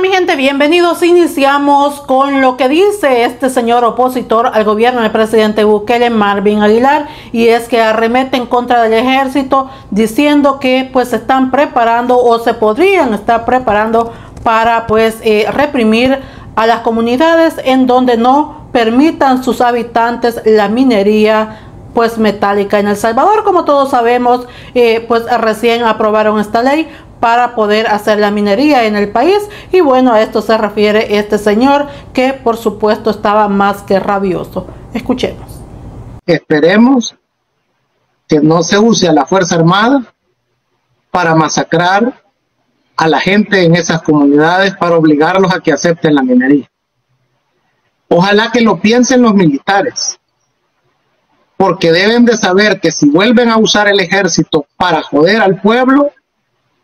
mi gente, bienvenidos. Iniciamos con lo que dice este señor opositor al gobierno del presidente Bukele, Marvin Aguilar, y es que arremete en contra del ejército diciendo que pues se están preparando o se podrían estar preparando para pues reprimir a las comunidades en donde no permitan sus habitantes la minería pues metálica. En El Salvador, como todos sabemos, pues recién aprobaron esta ley para poder hacer la minería en el país, y bueno, a esto se refiere este señor, que por supuesto estaba más que rabioso. Escuchemos. Esperemos que no se use a la Fuerza Armada para masacrar a la gente en esas comunidades, para obligarlos a que acepten la minería. Ojalá que lo piensen los militares, porque deben de saber que si vuelven a usar el ejército para joder al pueblo,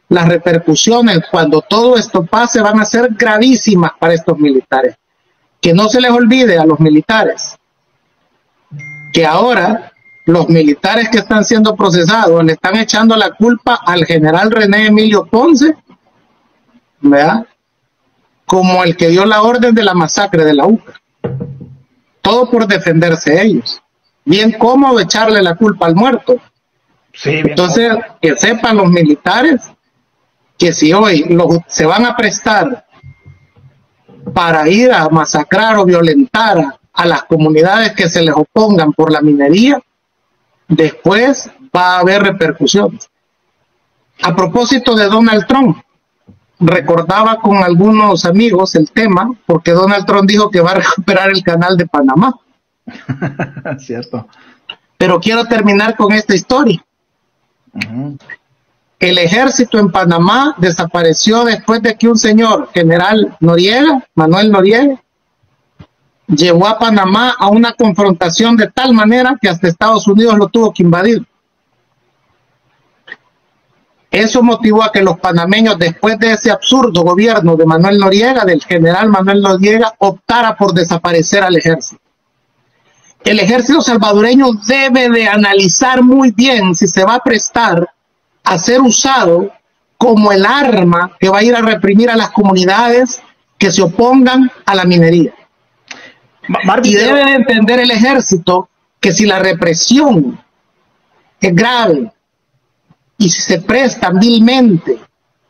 las repercusiones cuando todo esto pase van a ser gravísimas para estos militares. Que no se les olvide a los militares que ahora los militares que están siendo procesados le están echando la culpa al general René Emilio Ponce, ¿verdad?, como el que dio la orden de la masacre de la UCA. Todo por defenderse ellos. Bien cómodo echarle la culpa al muerto. Sí, entonces, que sepan los militares que si hoy se van a prestar para ir a masacrar o violentar a las comunidades que se les opongan por la minería, después va a haber repercusiones. A propósito de Donald Trump, recordaba con algunos amigos el tema, porque Donald Trump dijo que va a recuperar el canal de Panamá. Cierto. Pero quiero terminar con esta historia. El ejército en Panamá desapareció después de que un señor, general Noriega, Manuel Noriega, llevó a Panamá a una confrontación de tal manera que hasta Estados Unidos lo tuvo que invadir. Eso motivó a que los panameños, después de ese absurdo gobierno de Manuel Noriega, del general Manuel Noriega, optara por desaparecer al ejército. El ejército salvadoreño debe de analizar muy bien si se va a prestar a ser usado como el arma que va a ir a reprimir a las comunidades que se opongan a la minería. Y debe de entender el ejército que si la represión es grave y si se presta vilmente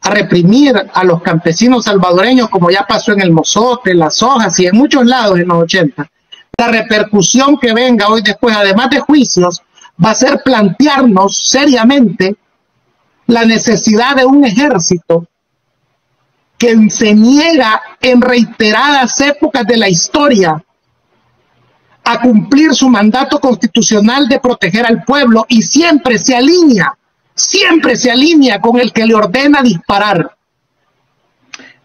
a reprimir a los campesinos salvadoreños, como ya pasó en el Mozote, en Las Hojas y en muchos lados en los 80, la repercusión que venga hoy después, además de juicios, va a ser plantearnos seriamente la necesidad de un ejército que se niega en reiteradas épocas de la historia a cumplir su mandato constitucional de proteger al pueblo, y siempre se alinea con el que le ordena disparar.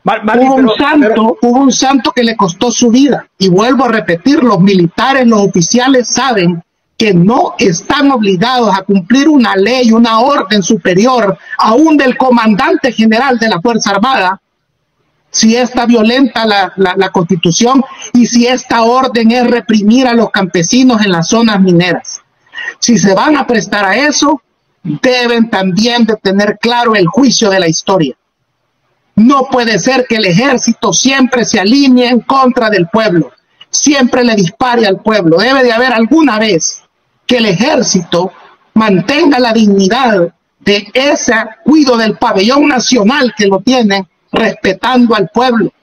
Hubo un santo que le costó su vida, y vuelvo a repetir, los militares, los oficiales saben que no están obligados a cumplir una ley, una orden superior, aún del comandante general de la Fuerza Armada, si esta violenta la Constitución y si esta orden es reprimir a los campesinos en las zonas mineras. Si se van a prestar a eso, deben también de tener claro el juicio de la historia. No puede ser que el ejército siempre se alinee en contra del pueblo, siempre le dispare al pueblo. Debe de haber alguna vez que el ejército mantenga la dignidad de ese cuidado del pabellón nacional que lo tiene, respetando al pueblo,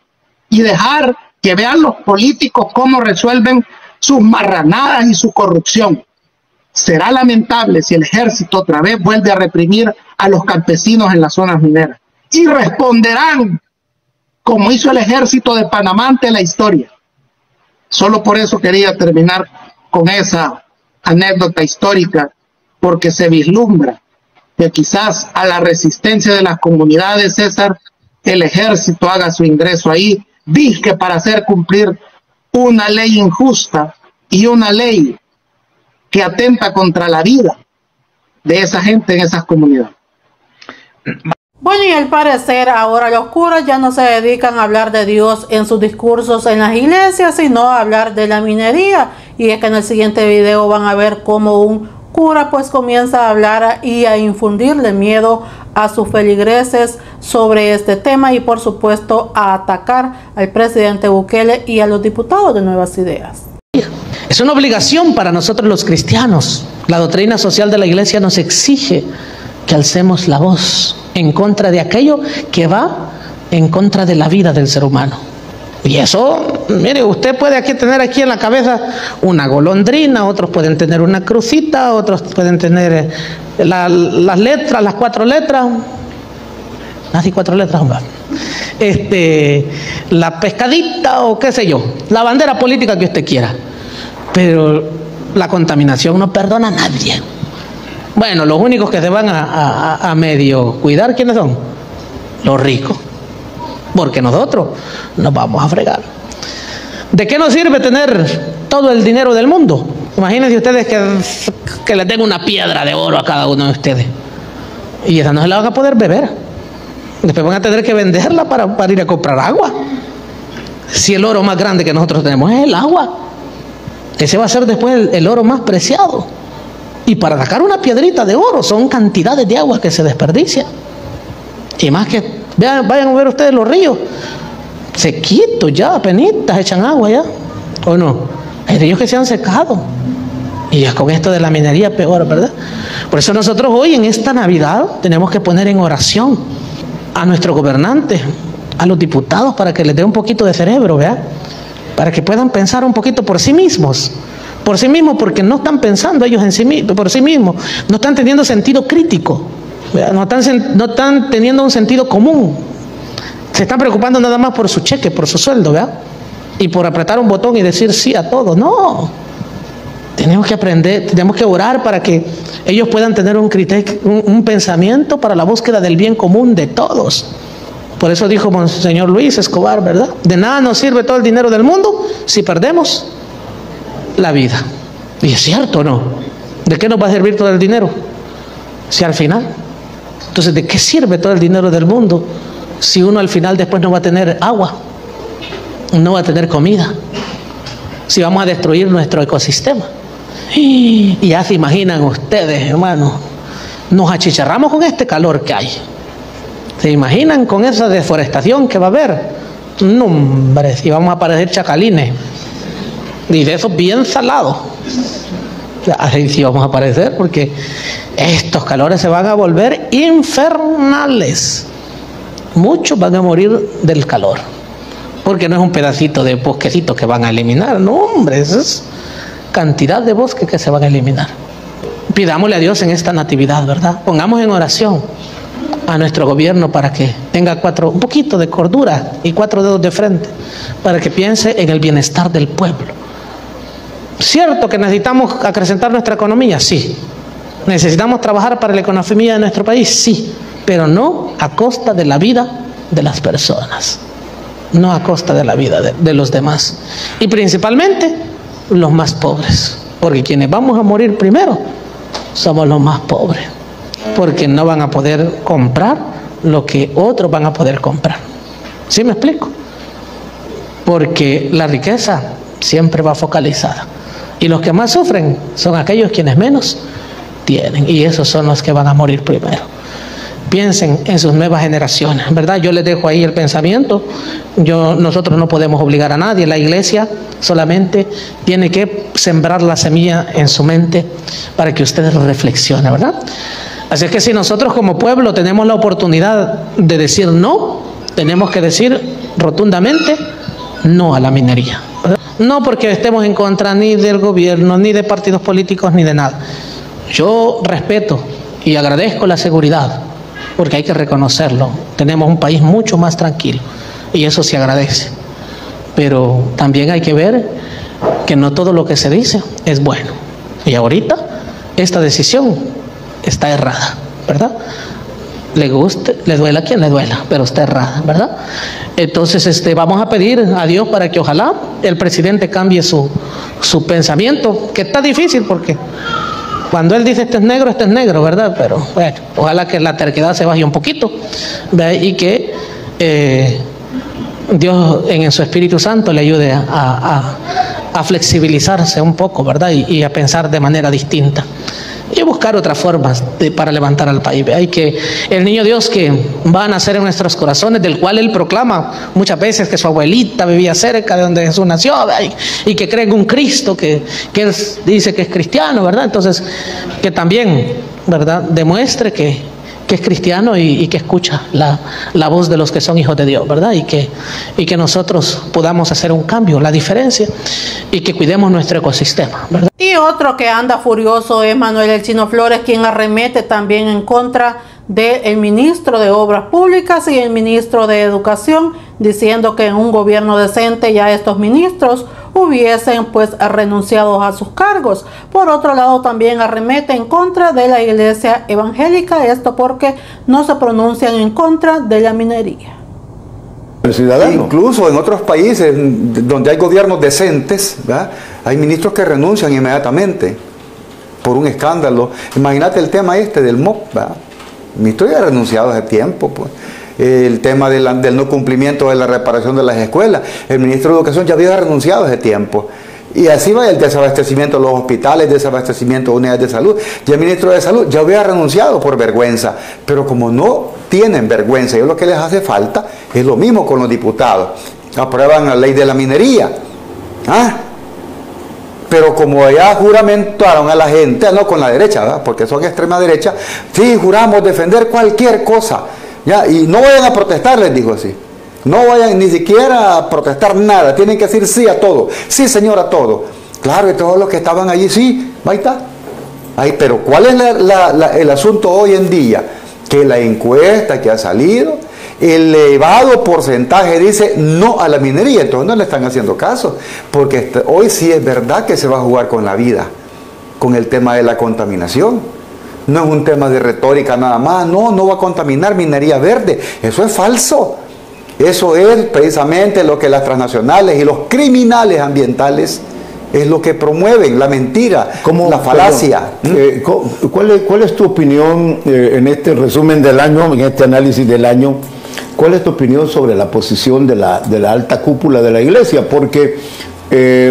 y dejar que vean los políticos cómo resuelven sus marranadas y su corrupción. Será lamentable si el ejército otra vez vuelve a reprimir a los campesinos en las zonas mineras, y responderán como hizo el ejército de Panamá ante la historia. Solo por eso quería terminar con esa anécdota histórica, porque se vislumbra que quizás a la resistencia de las comunidades, César, el ejército haga su ingreso ahí, dizque para hacer cumplir una ley injusta y una ley que atenta contra la vida de esa gente en esas comunidades. Bueno, y al parecer ahora los curas ya no se dedican a hablar de Dios en sus discursos en las iglesias, sino a hablar de la minería. Y es que en el siguiente video van a ver cómo un cura pues comienza a hablar y a infundirle miedo a sus feligreses sobre este tema y por supuesto a atacar al presidente Bukele y a los diputados de Nuevas Ideas. Es una obligación para nosotros los cristianos. La doctrina social de la Iglesia nos exige que alcemos la voz en contra de aquello que va en contra de la vida del ser humano. Y eso, mire, usted puede tener aquí en la cabeza una golondrina, otros pueden tener una crucita, otros pueden tener las letras, las 4 letras, así 4 letras, la pescadita o qué sé yo, la bandera política que usted quiera. Pero la contaminación no perdona a nadie. Bueno, los únicos que se van a medio cuidar, ¿quiénes son? Los ricos. Porque nosotros nos vamos a fregar. ¿De qué nos sirve tener todo el dinero del mundo? Imagínense ustedes que le den una piedra de oro a cada uno de ustedes. Y esa no se la van a poder beber. Después van a tener que venderla para ir a comprar agua. Si el oro más grande que nosotros tenemos es el agua, ese va a ser después el oro más preciado. Y para sacar una piedrita de oro son cantidades de agua que se desperdician. Y más que vayan a ver ustedes los ríos, sequitos ya, apenitas echan agua ya, ¿o no? Hay ríos que se han secado. Y ya con esto de la minería peor, ¿verdad? Por eso nosotros hoy en esta Navidad tenemos que poner en oración a nuestros gobernantes, a los diputados, para que les dé un poquito de cerebro, ¿verdad? Para que puedan pensar un poquito por sí mismos, porque no están pensando ellos por sí mismos, no están teniendo sentido crítico, no están teniendo un sentido común, se están preocupando nada más por su cheque, por su sueldo, ¿verdad? Y por apretar un botón y decir sí a todo. No, tenemos que aprender, tenemos que orar para que ellos puedan tener un criterio, un pensamiento para la búsqueda del bien común de todos. Por eso dijo Monseñor Luis Escobar, ¿verdad? De nada nos sirve todo el dinero del mundo si perdemos la vida. Y es cierto, ¿no? ¿De qué nos va a servir todo el dinero? Si al final. Entonces, ¿de qué sirve todo el dinero del mundo si uno al final después no va a tener agua? No va a tener comida. Si vamos a destruir nuestro ecosistema. Y ya se imaginan ustedes, hermano, nos achicharramos con este calor que hay. ¿Se imaginan con esa deforestación que va a haber? No, hombre, si vamos a parecer chacalines. Y de esos bien salados. Así sí vamos a aparecer, porque estos calores se van a volver infernales. Muchos van a morir del calor. Porque no es un pedacito de bosquecito que van a eliminar. No, hombre, esa es cantidad de bosque que se van a eliminar. Pidámosle a Dios en esta natividad, ¿verdad? Pongamos en oración a nuestro gobierno para que tenga un poquito de cordura y 4 dedos de frente, para que piense en el bienestar del pueblo. ¿Cierto que necesitamos acrecentar nuestra economía? Sí. ¿Necesitamos trabajar para la economía de nuestro país? Sí. Pero no a costa de la vida de las personas. No a costa de la vida de los demás. Y principalmente los más pobres. Porque quienes vamos a morir primero somos los más pobres. Porque no van a poder comprar lo que otros van a poder comprar. ¿Sí me explico? Porque la riqueza siempre va focalizada. Y los que más sufren son aquellos quienes menos tienen. Y esos son los que van a morir primero. Piensen en sus nuevas generaciones, ¿verdad? Yo les dejo ahí el pensamiento. Nosotros no podemos obligar a nadie. La iglesia solamente tiene que sembrar la semilla en su mente para que ustedes reflexionen, ¿verdad? Así es que si nosotros como pueblo tenemos la oportunidad de decir no, tenemos que decir rotundamente no a la minería, ¿verdad? No porque estemos en contra ni del gobierno, ni de partidos políticos, ni de nada. Yo respeto y agradezco la seguridad, porque hay que reconocerlo. Tenemos un país mucho más tranquilo y eso se agradece. Pero también hay que ver que no todo lo que se dice es bueno. Y ahorita esta decisión está errada, ¿verdad? Le guste, le duela a quien le duela, pero está errada, ¿verdad? Entonces vamos a pedir a Dios para que ojalá el presidente cambie su pensamiento, que está difícil porque cuando él dice esto es negro, ¿verdad? Pero bueno, ojalá que la terquedad se baje un poquito, ¿verdad? Y que Dios en su Espíritu Santo le ayude a flexibilizarse un poco, ¿verdad? Y a pensar de manera distinta. y buscar otras formas para levantar al país. Hay que el niño Dios que va a nacer en nuestros corazones, del cual él proclama muchas veces que su abuelita vivía cerca de donde Jesús nació, y que cree en un Cristo que él dice que es cristiano, ¿verdad? Entonces, que también, ¿verdad?, demuestre que es cristiano y que escucha la voz de los que son hijos de Dios, ¿verdad? Y que nosotros podamos hacer un cambio, la diferencia, y que cuidemos nuestro ecosistema, ¿verdad? Y otro que anda furioso es Manuel El Chino Flores, quien arremete también en contra del ministro de Obras Públicas y el ministro de Educación, diciendo que en un gobierno decente ya estos ministros hubiesen pues renunciado a sus cargos. Por otro lado, también arremete en contra de la iglesia evangélica, esto porque no se pronuncian en contra de la minería. Incluso en otros países donde hay gobiernos decentes, ¿verdad?, hay ministros que renuncian inmediatamente por un escándalo. Imagínate el tema del MOP, ¿verdad? El ministro ya ha renunciado hace tiempo, pues. El tema del no cumplimiento de la reparación de las escuelas, el ministro de Educación ya había renunciado hace tiempo. Y así va el desabastecimiento de los hospitales, desabastecimiento de unidades de salud. Ya el ministro de Salud ya había renunciado por vergüenza, pero como no tienen vergüenza, y es lo que les hace falta, es lo mismo con los diputados. Aprueban la ley de la minería, pero como ya juramentaron a la gente, no con la derecha, ¿verdad?, porque son extrema derecha, sí, juramos defender cualquier cosa, ¿ya? Y no vayan a protestar, les dijo así. No vayan ni siquiera a protestar nada, tienen que decir sí a todo, sí señor a todo. Claro, y todos los que estaban allí, sí, ahí está. Ahí, pero ¿cuál es el asunto hoy en día? Que la encuesta que ha salido, el elevado porcentaje dice no a la minería, entonces no le están haciendo caso, porque hoy sí es verdad que se va a jugar con la vida, con el tema de la contaminación. No es un tema de retórica nada más, no va a contaminar minería verde, eso es falso. Eso es precisamente lo que las transnacionales y los criminales ambientales es lo que promueven, la mentira, la falacia. ¿Cuál es tu opinión en este resumen del año, en este análisis del año? ¿Cuál es tu opinión sobre la posición de la alta cúpula de la iglesia? Porque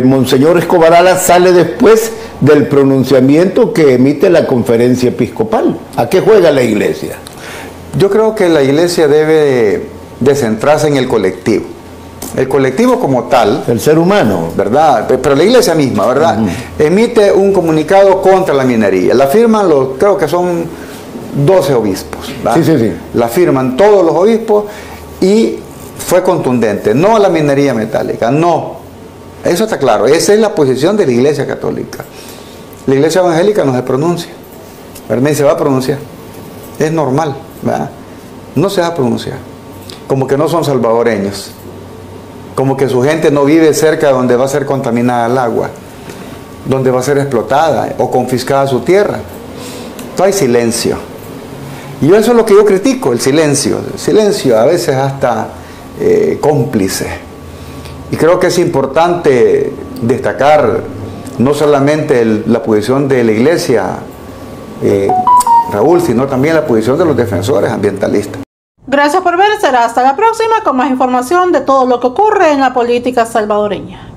Monseñor Escobar Alas sale después del pronunciamiento que emite la conferencia episcopal. ¿A qué juega la iglesia? Yo creo que la iglesia debe de centrarse en el colectivo. El colectivo como tal, el ser humano, ¿verdad? Pero la iglesia misma, ¿verdad? Emite un comunicado contra la minería. La firman creo que son 12 obispos, ¿verdad? Sí. La firman todos los obispos y fue contundente. No a la minería metálica, no. Eso está claro. Esa es la posición de la iglesia católica. La iglesia evangélica no se pronuncia, ¿verdad? Ni se va a pronunciar. Es normal, ¿verdad? No se va a pronunciar. Como que no son salvadoreños, como que su gente no vive cerca de donde va a ser contaminada el agua, donde va a ser explotada o confiscada su tierra. Entonces hay silencio. Y eso es lo que yo critico, el silencio a veces hasta cómplice. Y creo que es importante destacar no solamente la posición de la iglesia, Raúl, sino también la posición de los defensores ambientalistas. Gracias por ver, será hasta la próxima con más información de todo lo que ocurre en la política salvadoreña.